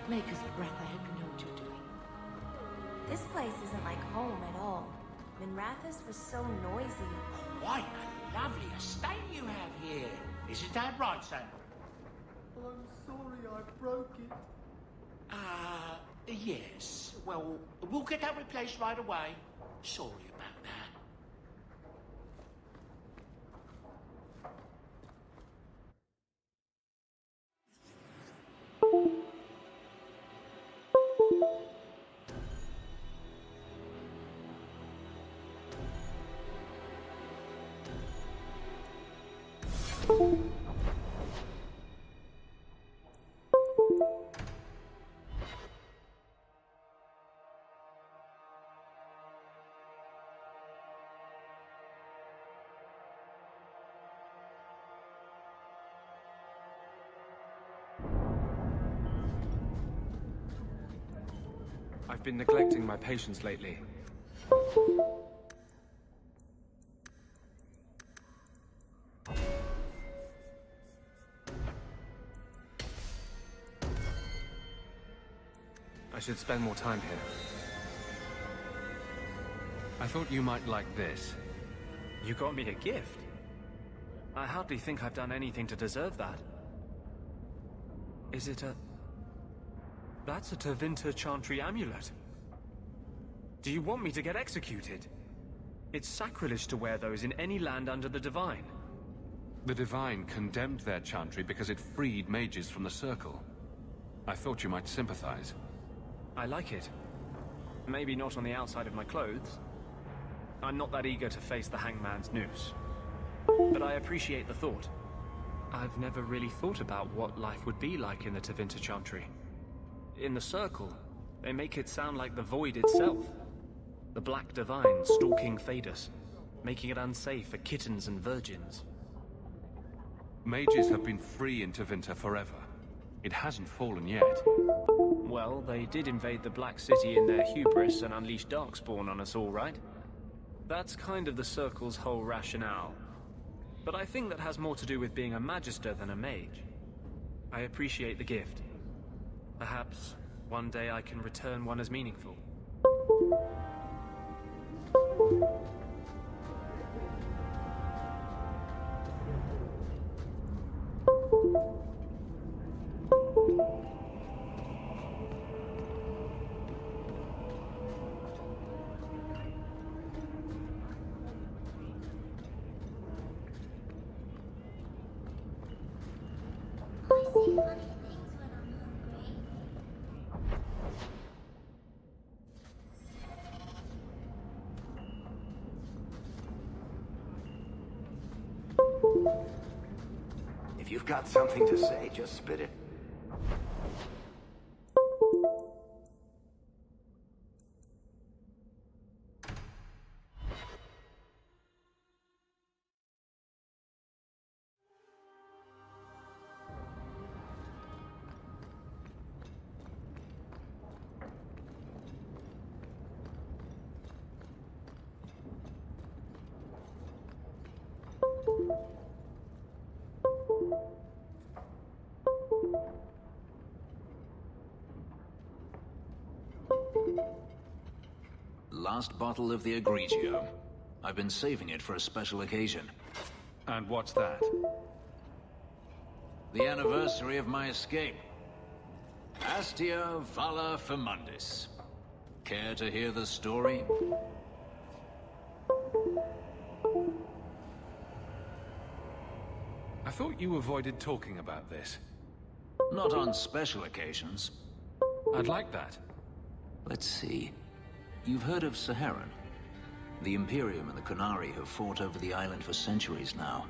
Maker's breath, I hope you know what you're doing. This place isn't like home at all. Minrathous was so noisy. Quite a lovely estate you have here. Isn't that right, son? I'm sorry I broke it. Yes. Well, we'll get that replaced right away. Sorry about that. I've been neglecting my patients lately. I should spend more time here. I thought you might like this. You got me a gift? I hardly think I've done anything to deserve that. Is it a... That's a Tevinter Chantry amulet. Do you want me to get executed? It's sacrilege to wear those in any land under the Divine. The Divine condemned their chantry because it freed mages from the Circle. I thought you might sympathize. I like it. Maybe not on the outside of my clothes. I'm not that eager to face the hangman's noose. But I appreciate the thought. I've never really thought about what life would be like in the Tevinter Chantry. In the Circle, they make it sound like the Void itself. The Black Divine stalking Thedas, making it unsafe for kittens and virgins. Mages have been free in Tevinter forever. It hasn't fallen yet. Well, they did invade the Black City in their hubris and unleash Darkspawn on us all, right? That's kind of the Circle's whole rationale. But I think that has more to do with being a Magister than a mage. I appreciate the gift. Perhaps one day I can return one as meaningful. If you've got something to say, just spit it. Last bottle of the Egregio. I've been saving it for a special occasion. And what's that? The anniversary of my escape. Astia Vala Firmundis. Care to hear the story? I thought you avoided talking about this. Not on special occasions. I'd like that. Let's see. You've heard of Saharan? The Imperium and the Qunari have fought over the island for centuries now.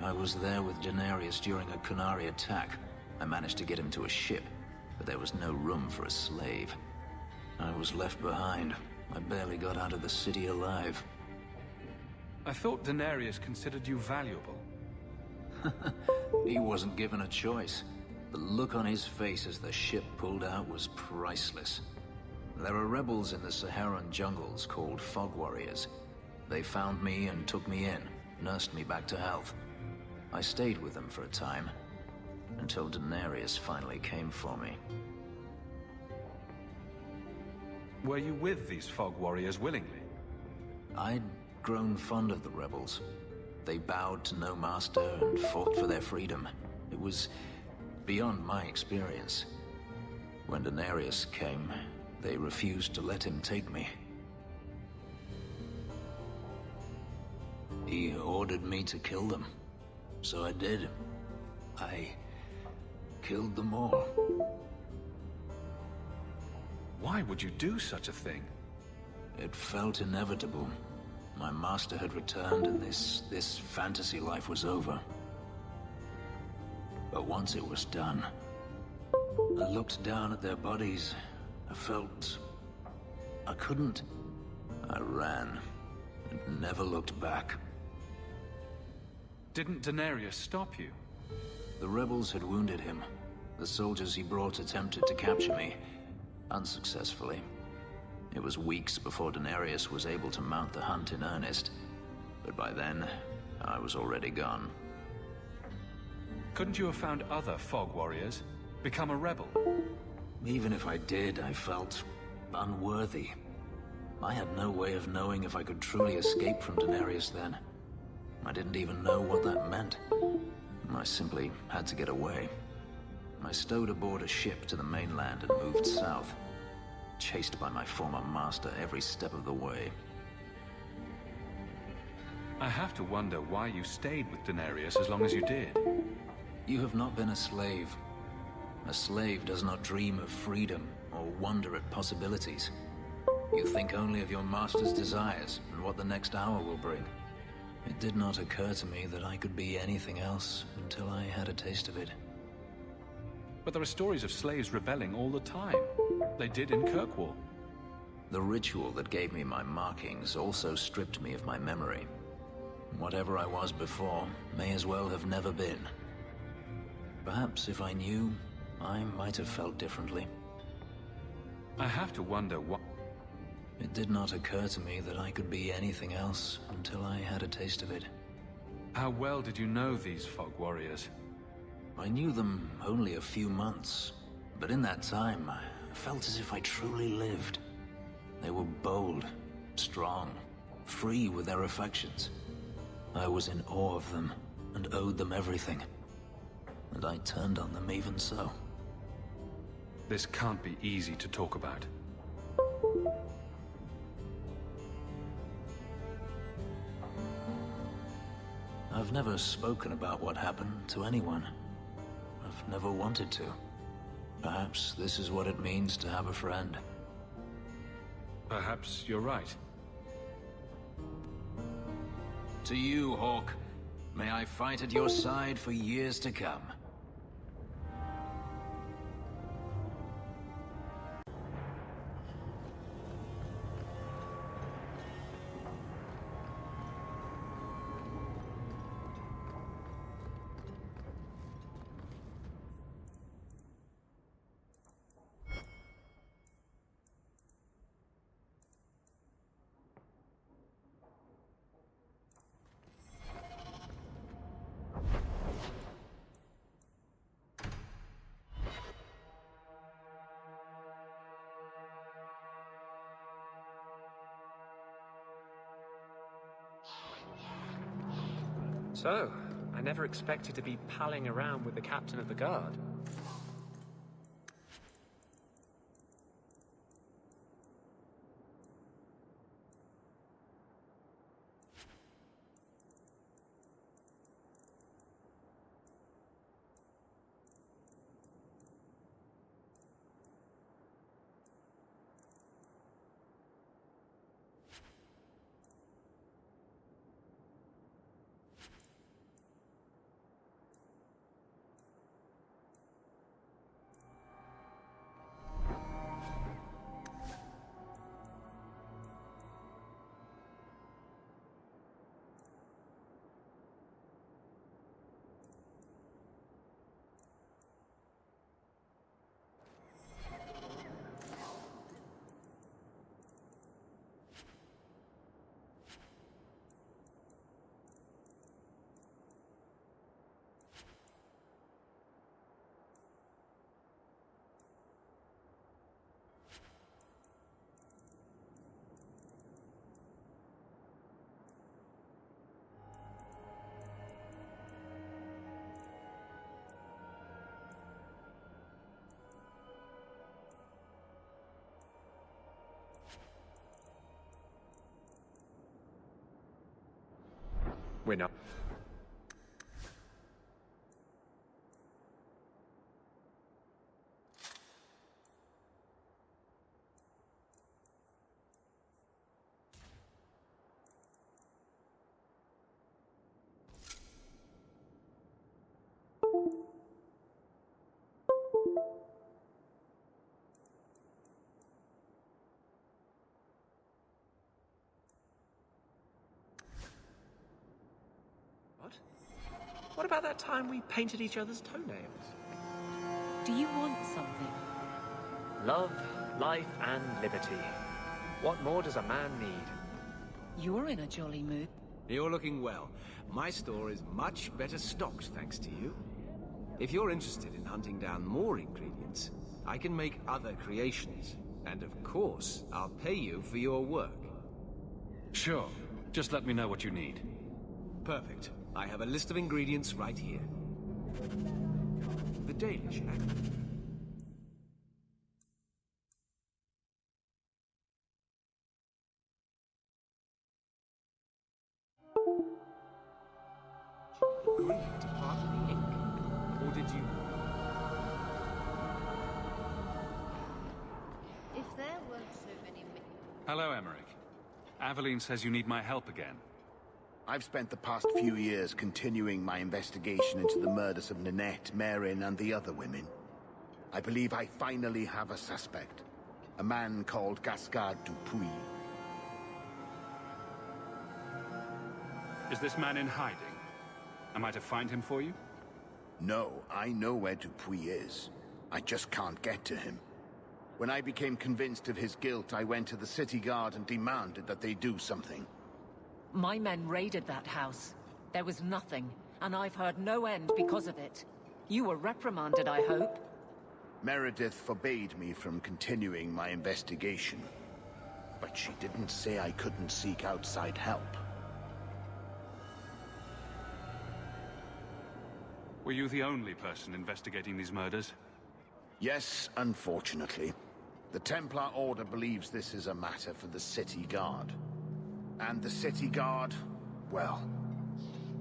I was there with Denarius during a Qunari attack. I managed to get him to a ship, but there was no room for a slave. I was left behind. I barely got out of the city alive. I thought Denarius considered you valuable. He wasn't given a choice. The look on his face as the ship pulled out was priceless. There are rebels in the Saharan jungles called Fog Warriors. They found me and took me in, nursed me back to health. I stayed with them for a time, until Denarius finally came for me. Were you with these fog warriors willingly? I'd grown fond of the rebels. They bowed to no master and fought for their freedom. It was beyond my experience. When Denarius came, they refused to let him take me. He ordered me to kill them. So I did. I killed them all. Why would you do such a thing? It felt inevitable. My master had returned and this fantasy life was over. But once it was done, I looked down at their bodies. I felt I couldn't. I ran and never looked back. Didn't Denarius stop you? The rebels had wounded him. The soldiers he brought attempted to capture me, unsuccessfully. It was weeks before Denarius was able to mount the hunt in earnest, but by then, I was already gone. Couldn't you have found other fog warriors? Become a rebel? Even if I did, I felt unworthy. I had no way of knowing if I could truly escape from Denarius then. I didn't even know what that meant. I simply had to get away. I stowed aboard a ship to the mainland and moved south, chased by my former master every step of the way. I have to wonder why you stayed with Denarius as long as you did. You have not been a slave. A slave does not dream of freedom or wonder at possibilities. You think only of your master's desires and what the next hour will bring. It did not occur to me that I could be anything else until I had a taste of it. But there are stories of slaves rebelling all the time. They did in Kirkwall. The ritual that gave me my markings also stripped me of my memory. Whatever I was before may as well have never been. Perhaps if I knew, I might have felt differently. I have to wonder what... It did not occur to me that I could be anything else until I had a taste of it. How well did you know these fog warriors? I knew them only a few months, but in that time, I felt as if I truly lived. They were bold, strong, free with their affections. I was in awe of them and owed them everything. And I turned on them even so. This can't be easy to talk about. I've never spoken about what happened to anyone. I've never wanted to. Perhaps this is what it means to have a friend. Perhaps you're right. To you, Hawk. May I fight at your side for years to come. So, I never expected to be palling around with the captain of the guard. We're not. What about that time we painted each other's toenails? Do you want something? Love, life, and liberty. What more does a man need? You're in a jolly mood. You're looking well. My store is much better stocked, thanks to you. If you're interested in hunting down more ingredients, I can make other creations. And of course, I'll pay you for your work. Sure. Just let me know what you need. Perfect. I have a list of ingredients right here. The Danish act. Agreed to part of the ink? Or did you... If there weren't so many... Hello, Emmerich. Aveline says you need my help again. I've spent the past few years continuing my investigation into the murders of Nanette, Marin, and the other women. I believe I finally have a suspect. A man called Gascard Dupuis. Is this man in hiding? Am I to find him for you? No, I know where Dupuis is. I just can't get to him. When I became convinced of his guilt, I went to the city guard and demanded that they do something. My men raided that house. There was nothing, and I've heard no end because of it. You were reprimanded, I hope? Meredith forbade me from continuing my investigation. But she didn't say I couldn't seek outside help. Were you the only person investigating these murders? Yes, unfortunately. The Templar Order believes this is a matter for the city guard. And the city guard, well,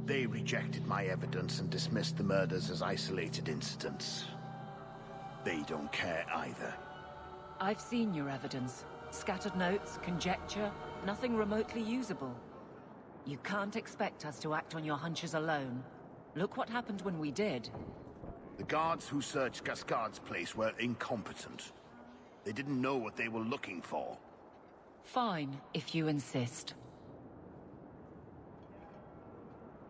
they rejected my evidence and dismissed the murders as isolated incidents. They don't care either. I've seen your evidence. Scattered notes, conjecture, nothing remotely usable. You can't expect us to act on your hunches alone. Look what happened when we did. The guards who searched Gascard's place were incompetent. They didn't know what they were looking for. Fine, if you insist.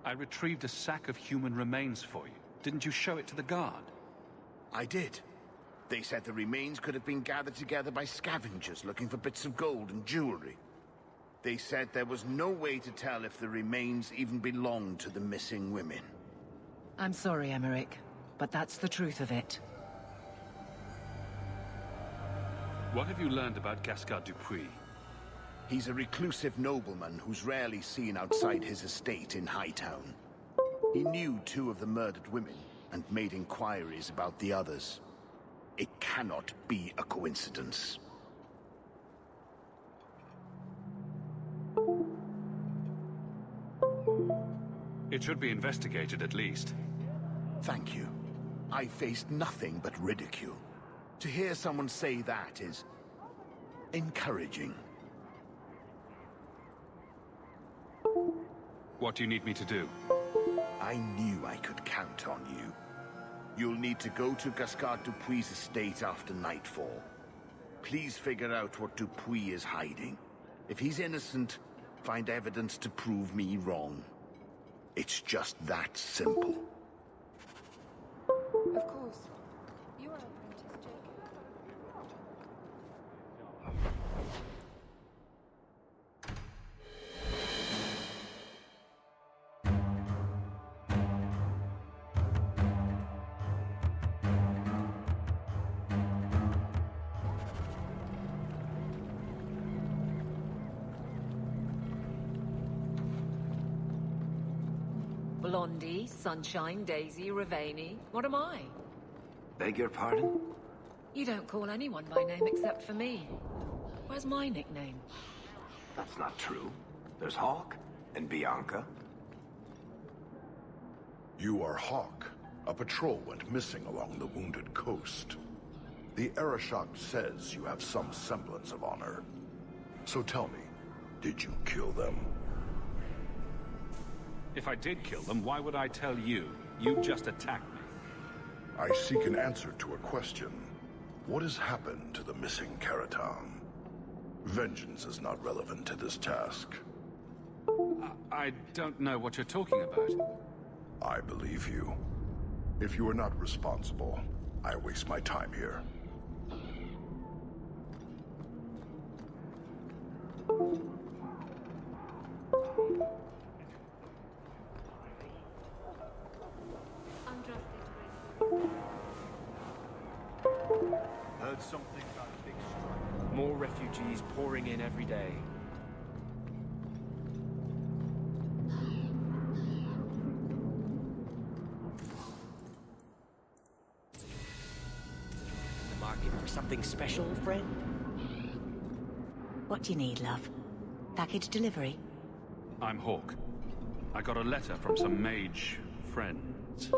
I retrieved a sack of human remains for you. Didn't you show it to the guard? I did. They said the remains could have been gathered together by scavengers looking for bits of gold and jewelry. They said there was no way to tell if the remains even belonged to the missing women. I'm sorry, Emmerich, but that's the truth of it. What have you learned about Gascard Dupuis? He's a reclusive nobleman who's rarely seen outside his estate in Hightown. He knew 2 of the murdered women and made inquiries about the others. It cannot be a coincidence. It should be investigated at least. Thank you. I faced nothing but ridicule. To hear someone say that is encouraging. What do you need me to do? I knew I could count on you. You'll need to go to Gascard Dupuis' estate after nightfall. Please figure out what Dupuis is hiding. If he's innocent, find evidence to prove me wrong. It's just that simple. Of course. You are an apprentice, Jacob. Blondie, Sunshine, Daisy, Ravani. What am I? Beg your pardon? You don't call anyone by name except for me. Where's my nickname? That's not true. There's Hawk and Bianca. You are Hawk. A patrol went missing along the Wounded Coast. The Arashok says you have some semblance of honor. So tell me, did you kill them? If I did kill them, why would I tell you? You just attacked me. I seek an answer to a question. What has happened to the missing Karatam? Vengeance is not relevant to this task. I don't know what you're talking about. I believe you. If you are not responsible, I waste my time here. Heard something about a big strike. More refugees pouring in every day. The market for something special, friend? What do you need, love? Package delivery? I'm Hawk. I got a letter from some mage friends.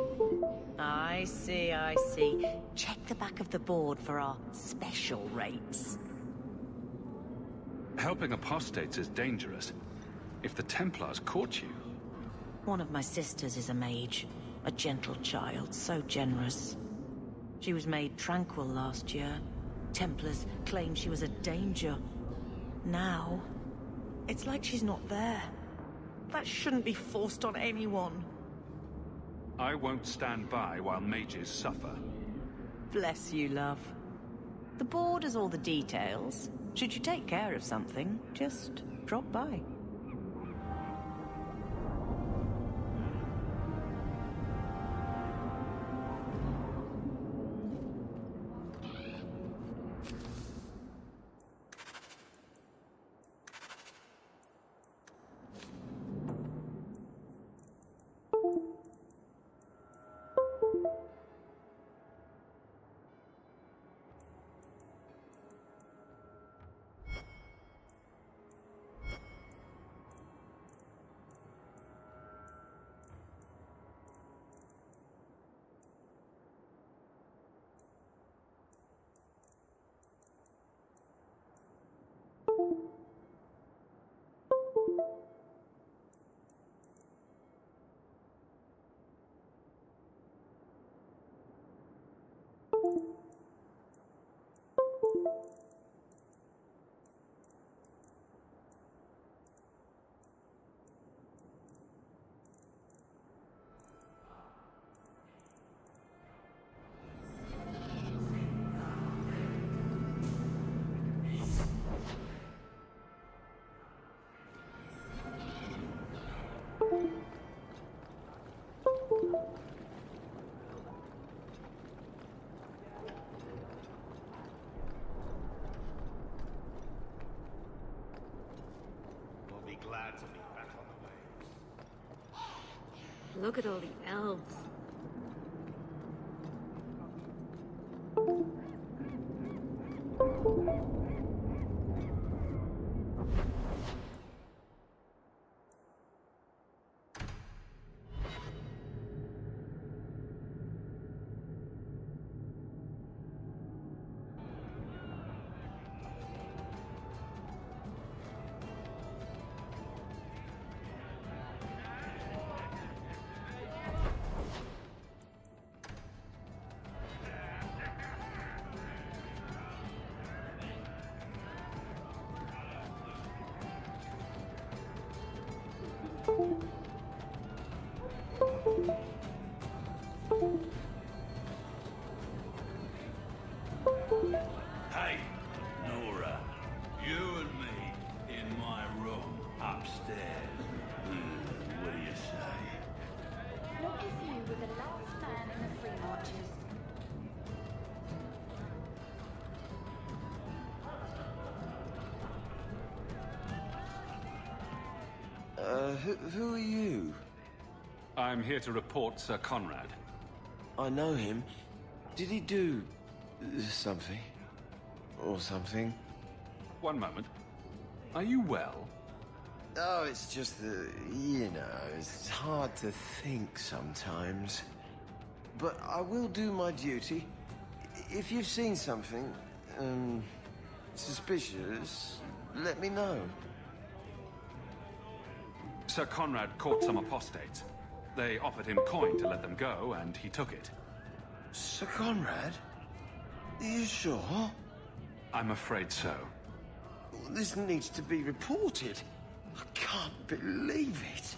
I see, I see. Check the back of the board for our special rates. Helping apostates is dangerous. If the Templars caught you... One of my sisters is a mage. A gentle child, so generous. She was made tranquil last year. Templars claimed she was a danger. Now, it's like she's not there. That shouldn't be forced on anyone. I won't stand by while mages suffer. Bless you, love. The board has all the details. Should you take care of something, just drop by. Glad to be back on the way. Look at all the elves. Hey, Nora, you and me in my room upstairs. What do you say? Not if you were the last man in the Free Marches. Who are you? I'm here to report Sir Conrad. I know him. Did he do something? Or something? One moment. Are you well? Oh, it's just that, it's hard to think sometimes. But I will do my duty. If you've seen something, suspicious, let me know. Sir Conrad caught some apostates. They offered him coin to let them go, and he took it. Sir Conrad? Are you sure? I'm afraid so. This needs to be reported. I can't believe it.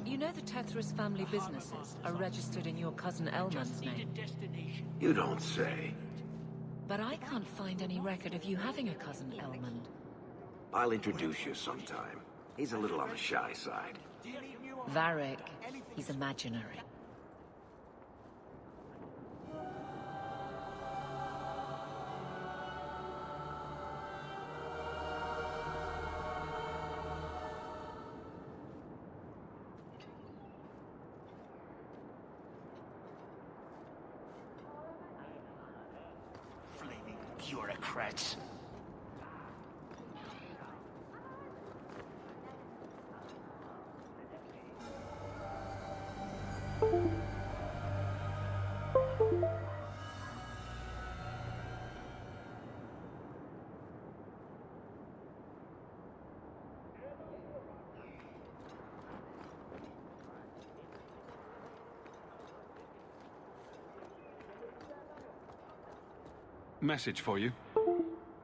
You know the Tethras family businesses are registered in your cousin Elman's name. You don't say. But I can't find any record of you having a cousin Elman. I'll introduce you sometime. He's a little on the shy side. Varric, he's imaginary. Flaming bureaucrats. Message for you.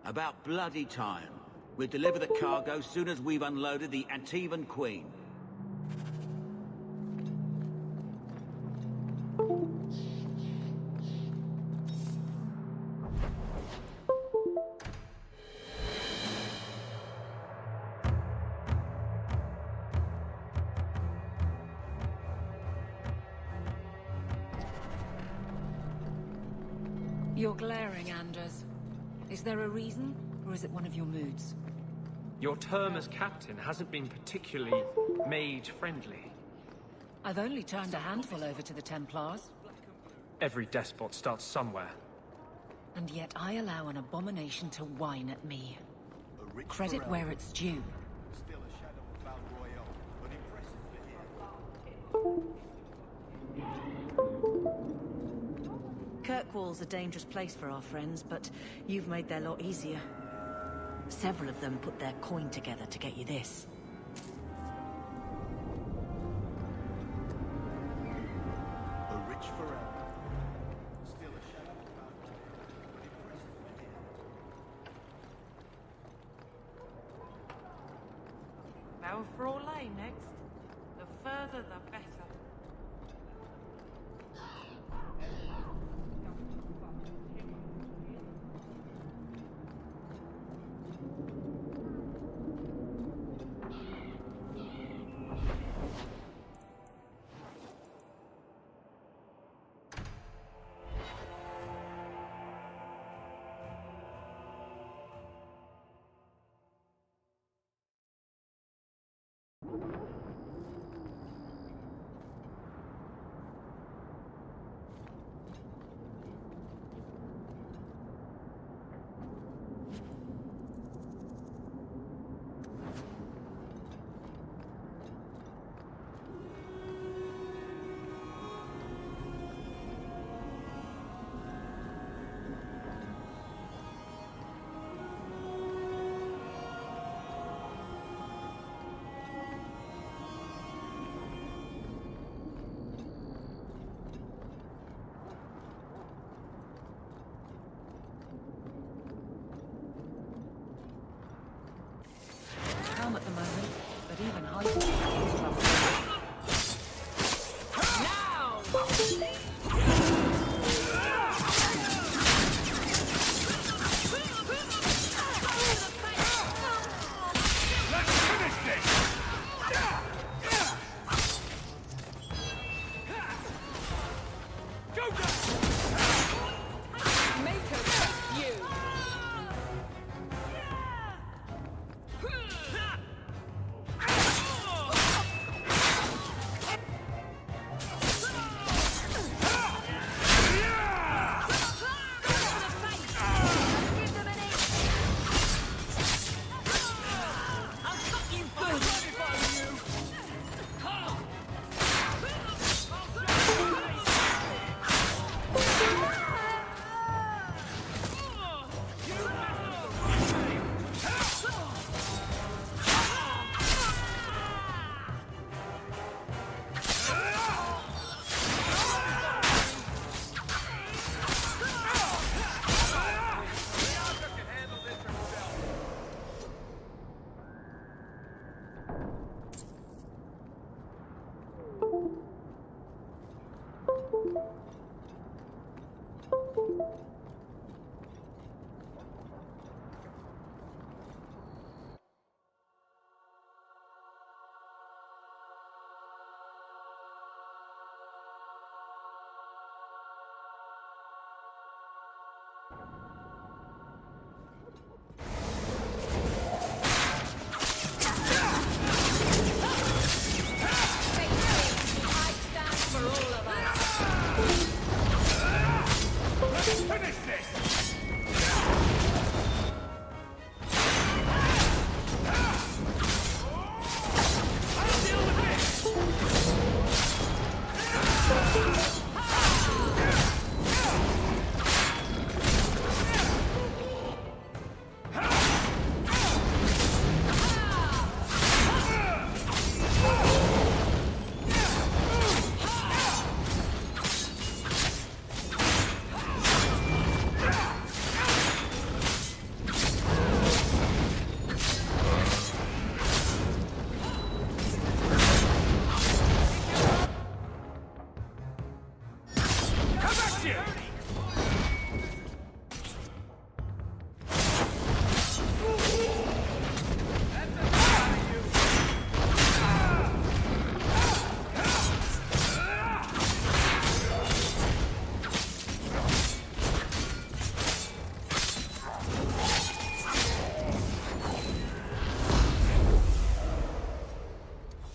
About bloody time. We'll deliver the cargo soon as we've unloaded the Antivan Queen. You're glaring, Anders. Is there a reason, or is it one of your moods? Your term as captain hasn't been particularly mage-friendly. I've only turned a handful over to the Templars. Every despot starts somewhere. And yet I allow an abomination to whine at me. Credit where it's due. Still a shadow of Val Royale, but impressive to hear. Kirkwall's a dangerous place for our friends, but you've made their lot easier. Several of them put their coin together to get you this. A rich forever. Still a shadow of Val Royale, but impressive to hear. Now for Orlais next. The further the better.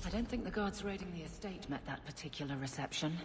I don't think the guards raiding the estate met that particular reception.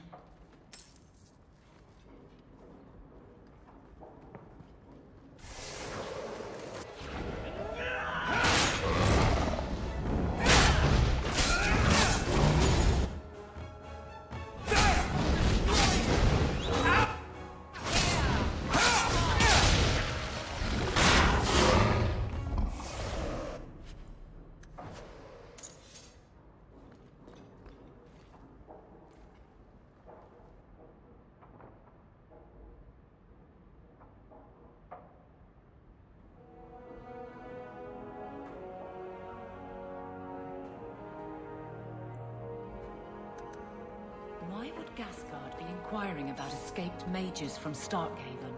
Why would Gasguard be inquiring about escaped mages from Starkhaven?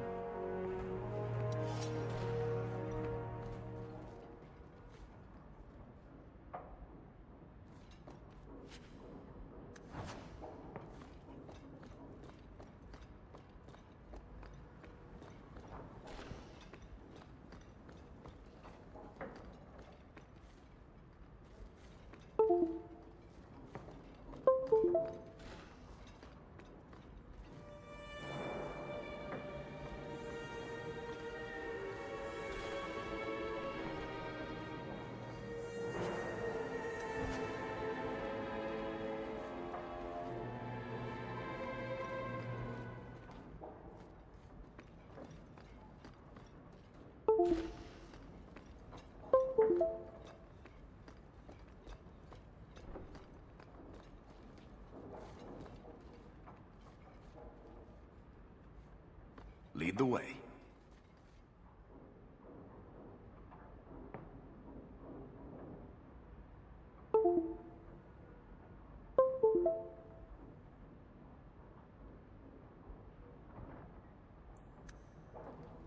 Lead the way.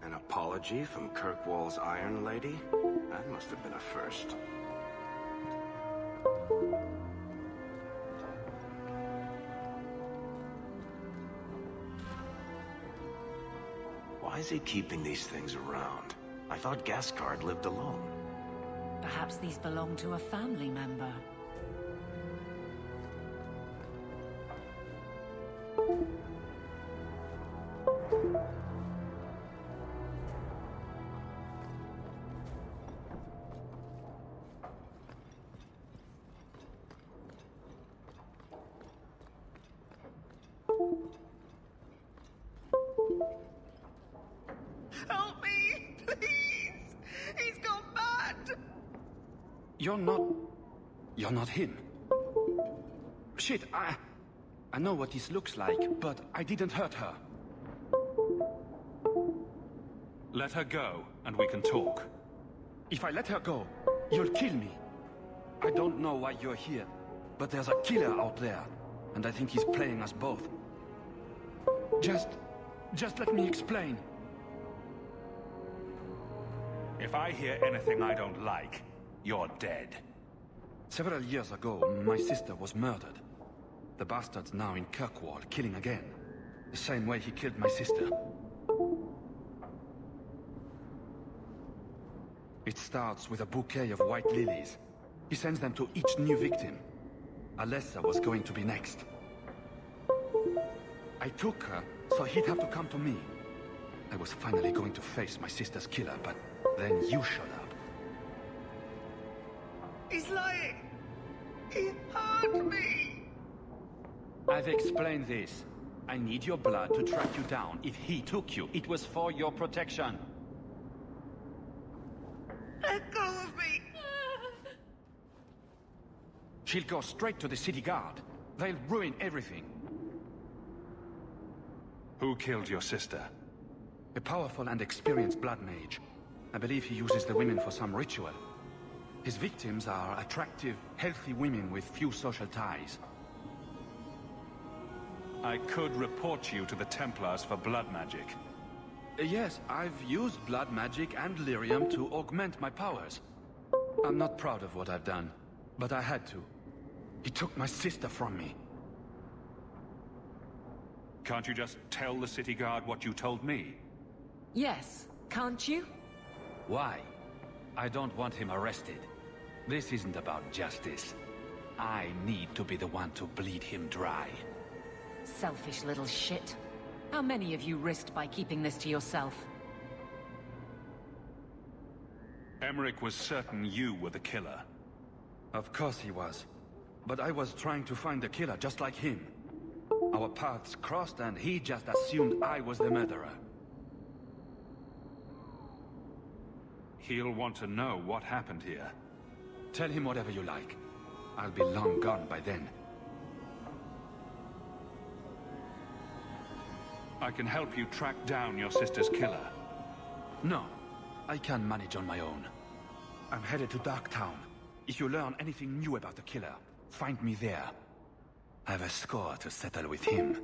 An apology from Kirkwall's Iron Lady? That must have been a first. Why is he keeping these things around? I thought Gasguard lived alone. Perhaps these belong to a family member. Help me, please! He's gone mad! You're not him. Shit, I know what this looks like, but I didn't hurt her. Let her go, and we can talk. If I let her go, you'll kill me. I don't know why you're here, but there's a killer out there, and I think he's playing us both. Just let me explain. If I hear anything I don't like, you're dead. Several years ago, my sister was murdered. The bastard's now in Kirkwall, killing again. The same way he killed my sister. It starts with a bouquet of white lilies. He sends them to each new victim. Alessa was going to be next. I took her, so he'd have to come to me. I was finally going to face my sister's killer, but then you showed up. He's lying! He hurt me! I've explained this. I need your blood to track you down. If he took you, it was for your protection. Let go of me! She'll go straight to the city guard. They'll ruin everything. Who killed your sister? A powerful and experienced blood mage. I believe he uses the women for some ritual. His victims are attractive, healthy women with few social ties. I could report you to the Templars for blood magic. Yes, I've used blood magic and lyrium to augment my powers. I'm not proud of what I've done, but I had to. He took my sister from me. Can't you just tell the city guard what you told me? Yes, can't you? Why? I don't want him arrested. This isn't about justice. I need to be the one to bleed him dry. Selfish little shit. How many of you risked by keeping this to yourself? Emmerich was certain you were the killer. Of course he was. But I was trying to find the killer just like him. Our paths crossed and he just assumed I was the murderer. He'll want to know what happened here. Tell him whatever you like. I'll be long gone by then. I can help you track down your sister's killer. No, I can manage on my own. I'm headed to Darktown. If you learn anything new about the killer, find me there. I have a score to settle with him.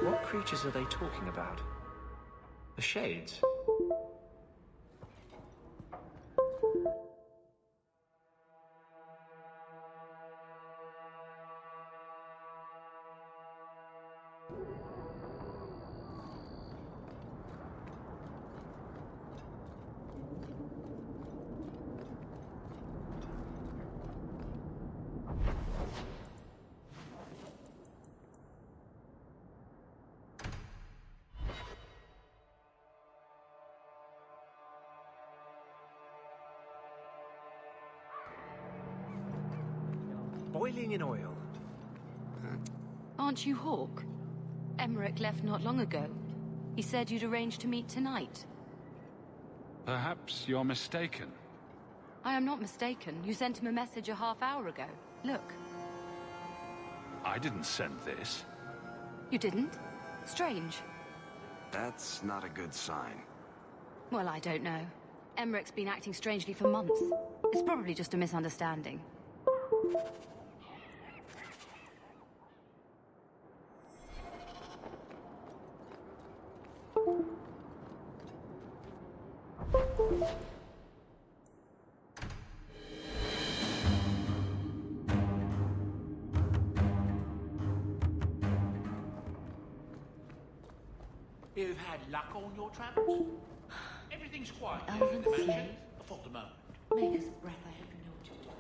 What creatures are they talking about? The Shades? Boiling in oil. Aren't you Hawk? Emmerich left not long ago. He said you'd arranged to meet tonight. Perhaps you're mistaken. I am not mistaken. You sent him a message a half hour ago. Look. I didn't send this. You didn't? Strange. That's not a good sign. Well, I don't know. Emmerich's been acting strangely for months. It's probably just a misunderstanding. You've had luck on your travels? Everything's quiet here in the mansion for the moment. Make us breath, I hope you know what you're doing.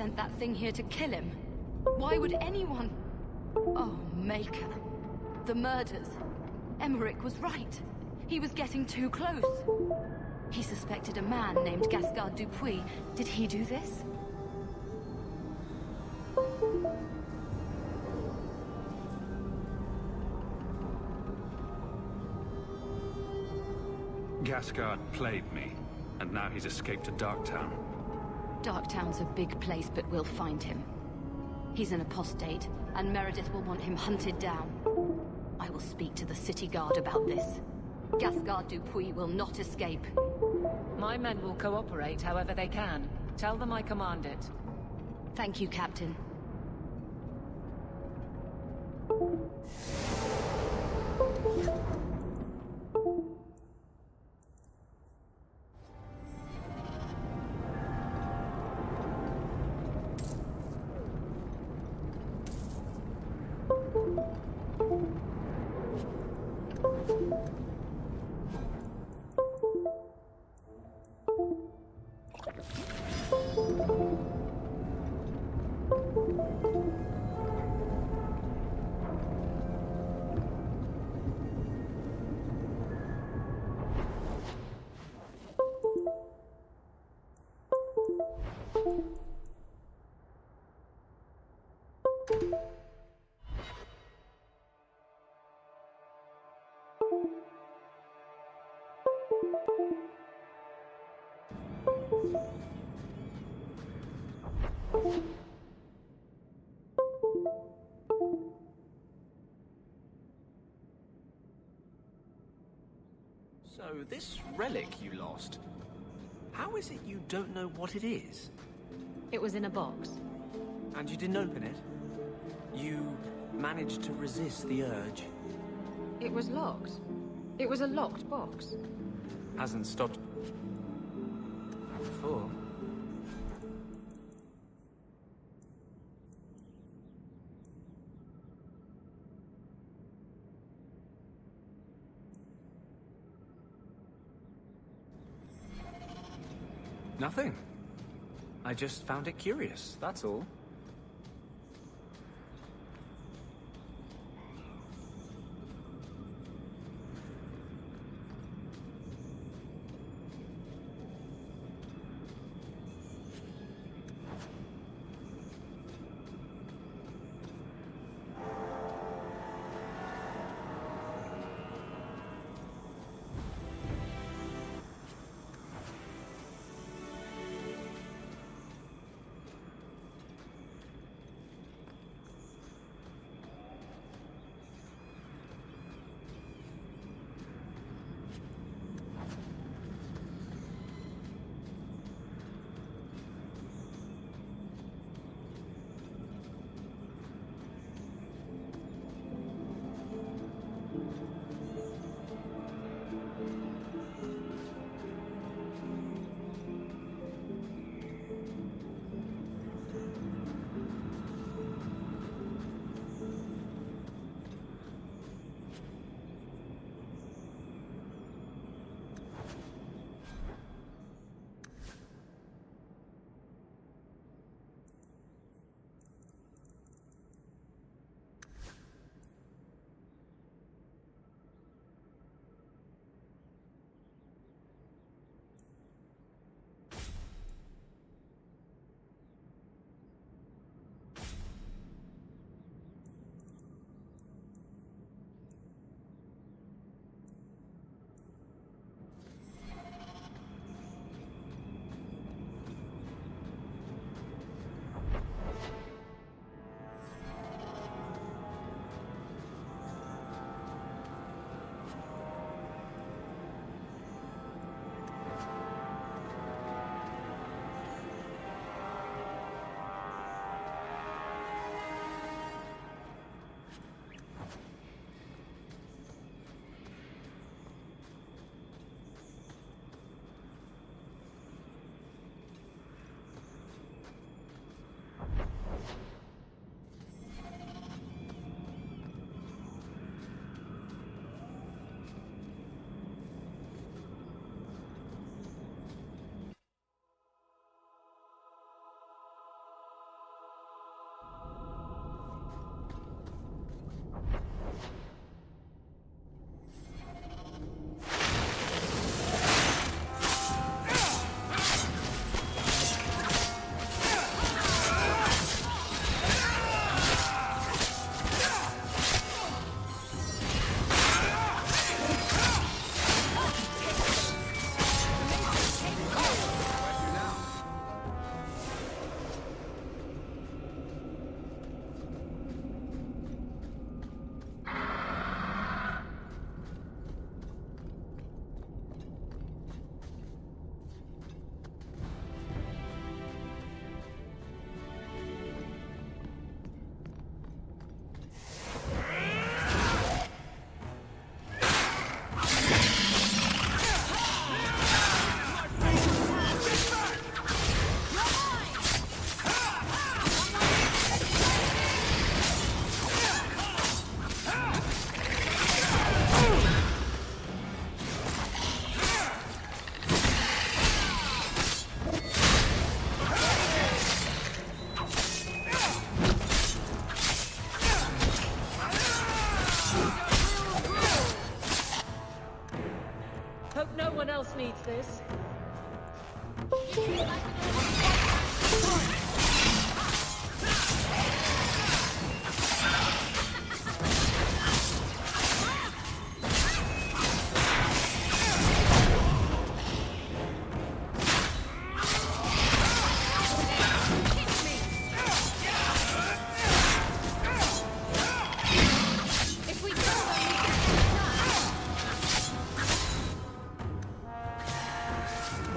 sent that thing here to kill him. Why would anyone... Oh, Maker. The murders. Emmerich was right. He was getting too close. He suspected a man named Gascard Dupuis. Did he do this? Gascard played me, and now he's escaped to Darktown. Darktown's a big place, but we'll find him. He's an apostate, and Meredith will want him hunted down. I will speak to the city guard about this. Gascard Dupuis will not escape. My men will cooperate however they can. Tell them I command it. Thank you, Captain. So, this relic you lost, how is it you don't know what it is? It was in a box. And you didn't open it? You managed to resist the urge? It was locked. It was a locked box. Hasn't stopped before. Nothing. I just found it curious, that's all. needs this.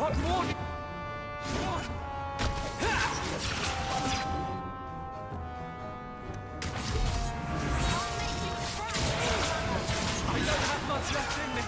What more? I don't have much left in me.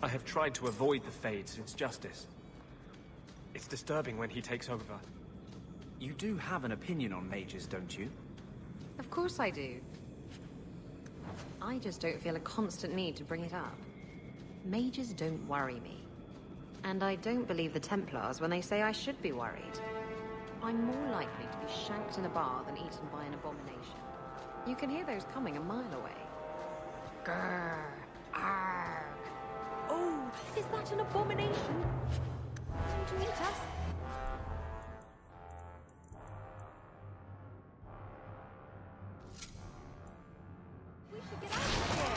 I have tried to avoid the Fade since Justice. It's disturbing when he takes over. You do have an opinion on mages, don't you? Of course I do. I just don't feel a constant need to bring it up. Mages don't worry me. And I don't believe the Templars when they say I should be worried. I'm more likely to be shanked in a bar than eaten by an abomination. You can hear those coming a mile away. Grrr. Arg. Oh, is that an abomination? Going to eat us? We should get out of here.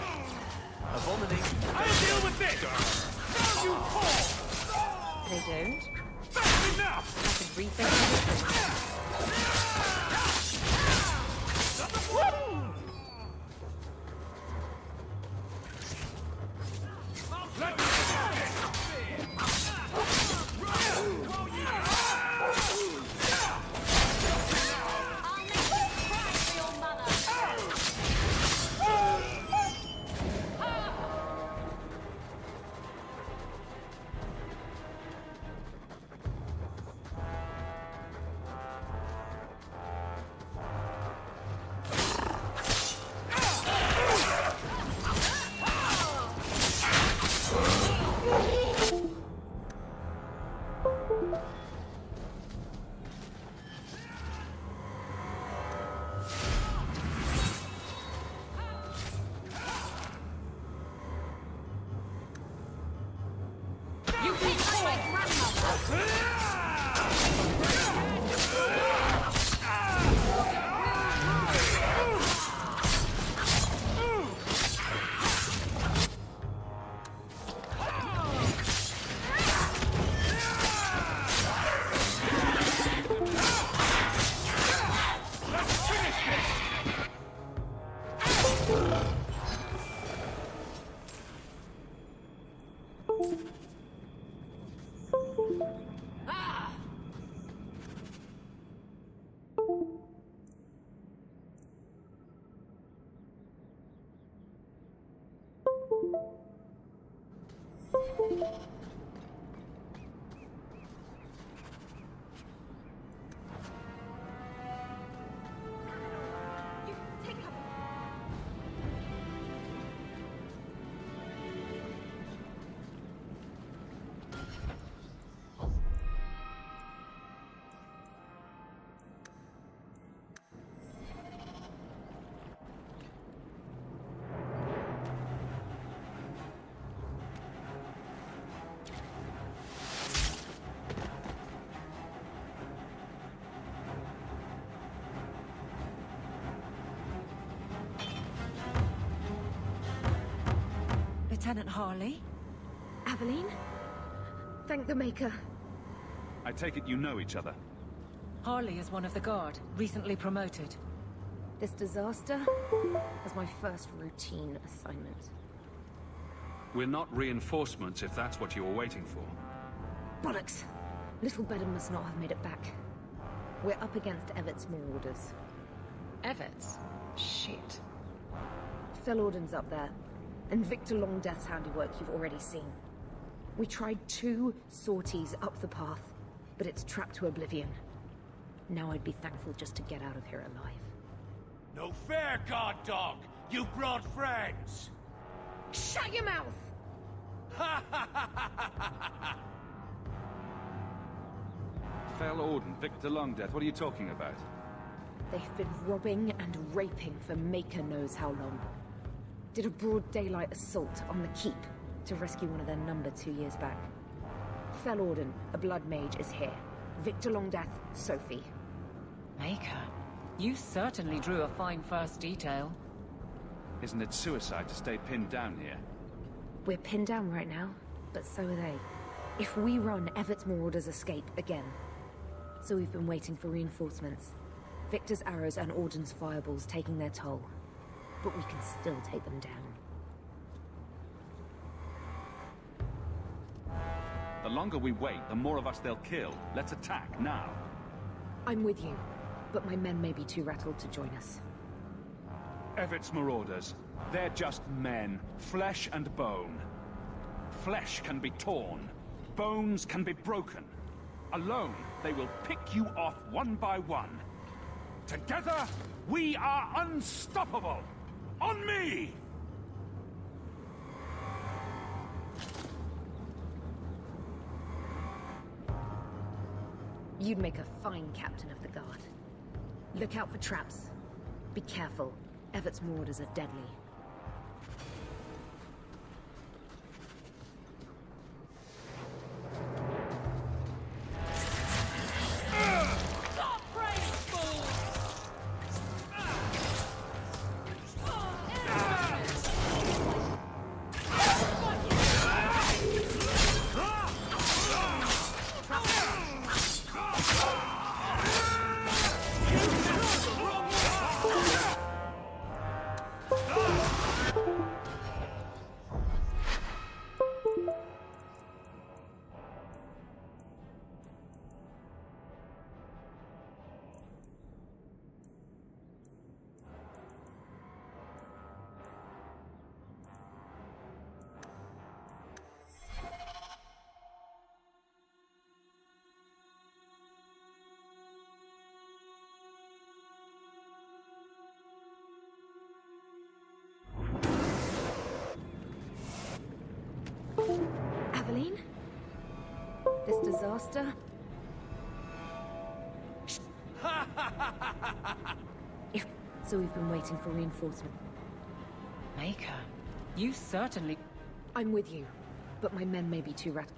Abomination. I'll deal with this! Now you fall! They don't? That's enough! I could rethink everything. Lieutenant Harley? Aveline? Thank the Maker. I take it you know each other. Harley is one of the Guard, recently promoted. This disaster was my first routine assignment. We're not reinforcements if that's what you were waiting for. Bollocks! Little Bedham must not have made it back. We're up against Evert's marauders. Evert's? Shit. Fellorden's up there, and Victor Longdeath's handiwork you've already seen. We tried 2 sorties up the path, but it's trapped to oblivion. Now I'd be thankful just to get out of here alive. No fair, guard dog! You brought friends! Shut your mouth! Fellorden, Victor Longdeath, what are you talking about? They've been robbing and raping for Maker knows how long. Did a broad daylight assault on the keep to rescue one of their number 2 years back. Fellorden, a blood mage, is here. Victor Longdeath, Sophie. Maker, you certainly drew a fine first detail. Isn't it suicide to stay pinned down here? We're pinned down right now, but so are they. If we run, Evert's marauders escape again. So we've been waiting for reinforcements. Victor's arrows and Auden's fireballs taking their toll. But we can still take them down. The longer we wait, the more of us they'll kill. Let's attack now. I'm with you, but my men may be too rattled to join us. Evert's marauders. They're just men. Flesh and bone. Flesh can be torn. Bones can be broken. Alone, they will pick you off one by one. Together, we are unstoppable! On me! You'd make a fine captain of the guard. Look out for traps. Be careful. Everett's orders are deadly. Aveline? This disaster? So we've been waiting for reinforcement. Maker, you certainly... I'm with you, but my men may be too radical.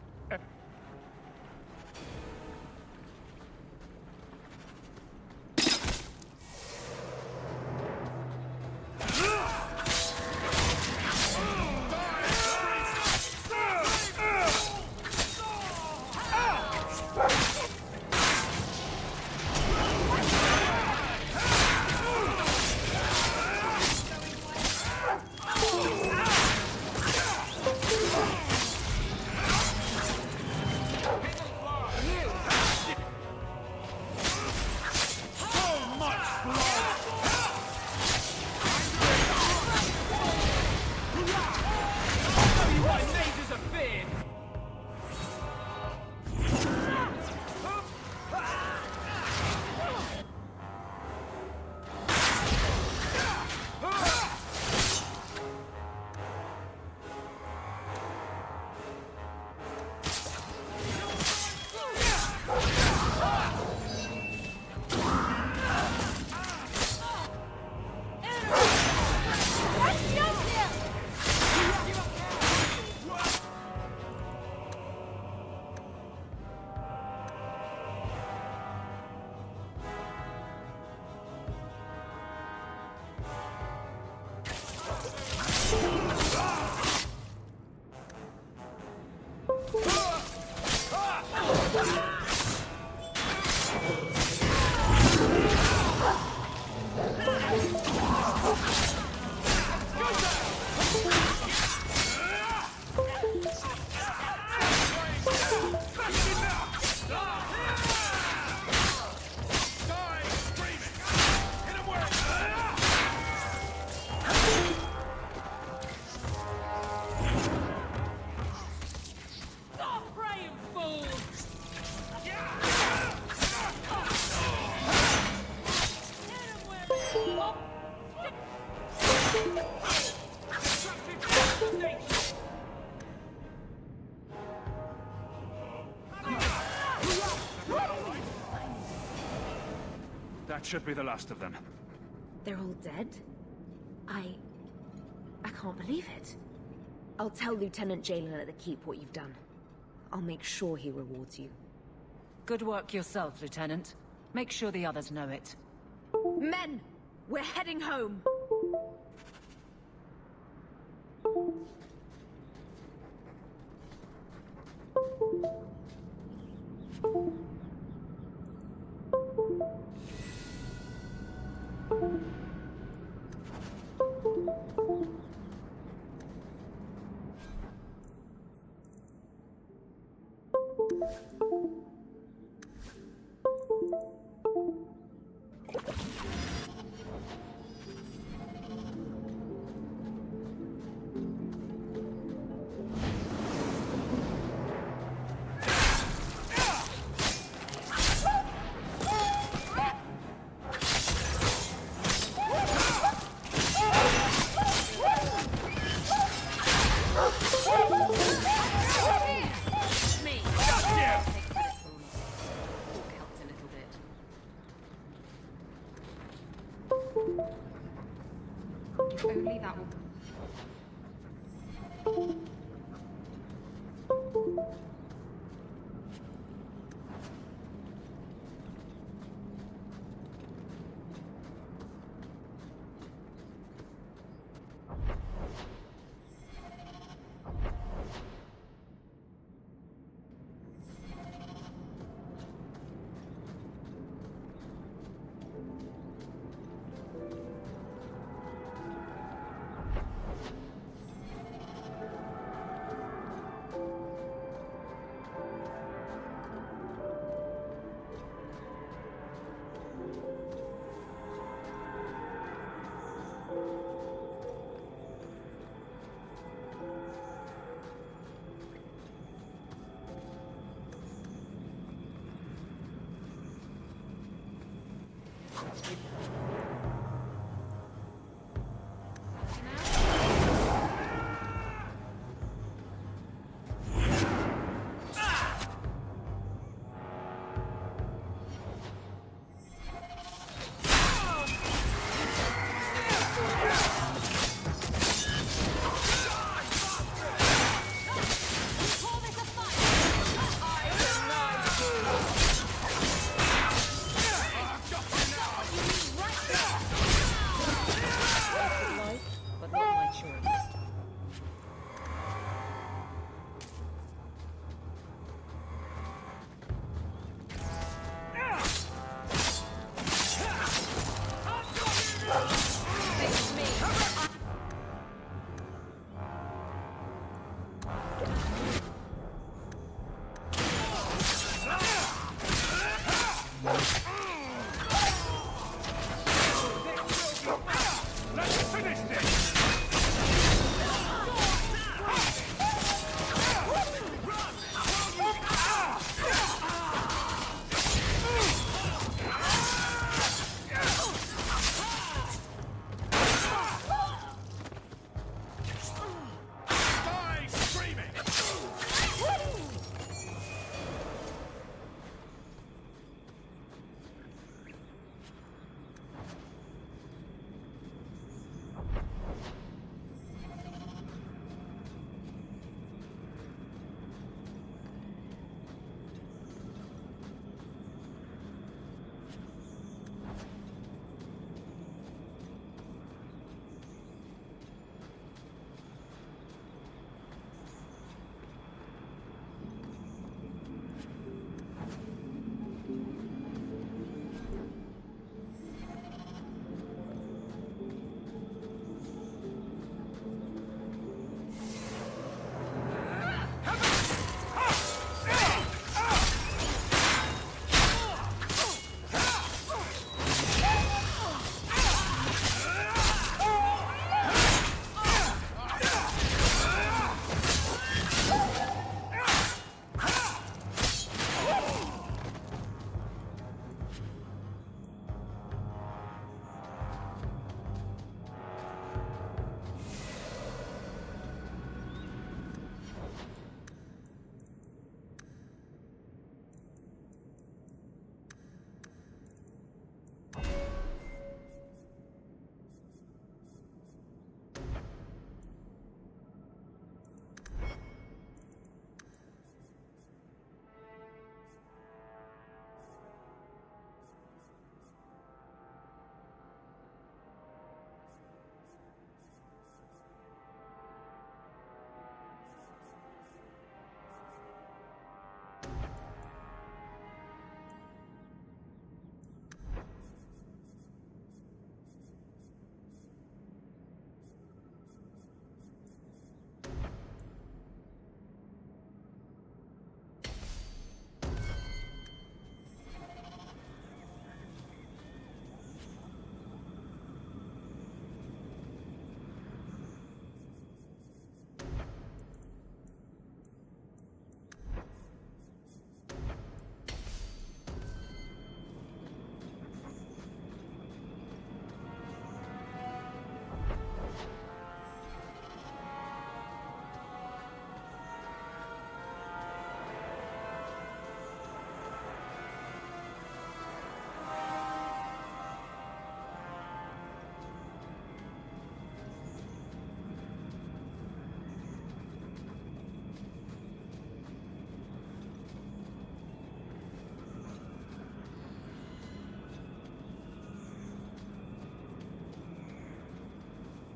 That should be the last of them. They're all dead? I can't believe it. I'll tell Lieutenant Jalen at the Keep what you've done. I'll make sure he rewards you. Good work yourself, Lieutenant. Make sure the others know it. Men! We're heading home!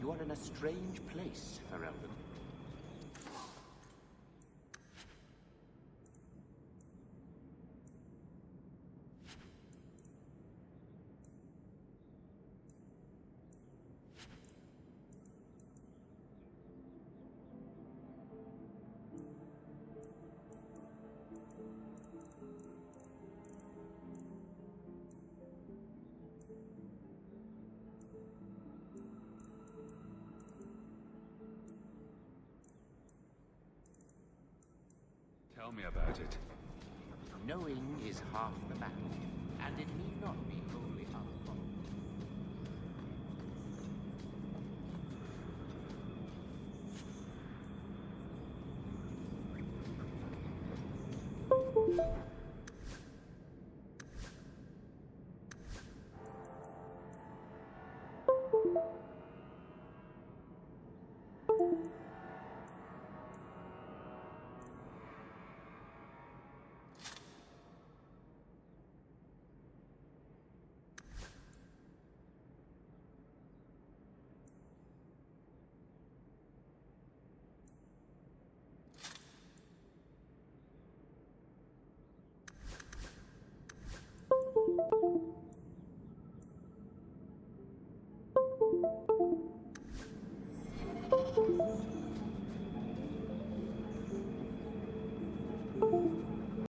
You are in a strange place, Ferelden. Tell me about it. Knowing is half the battle, and it need not be wholly unimportant.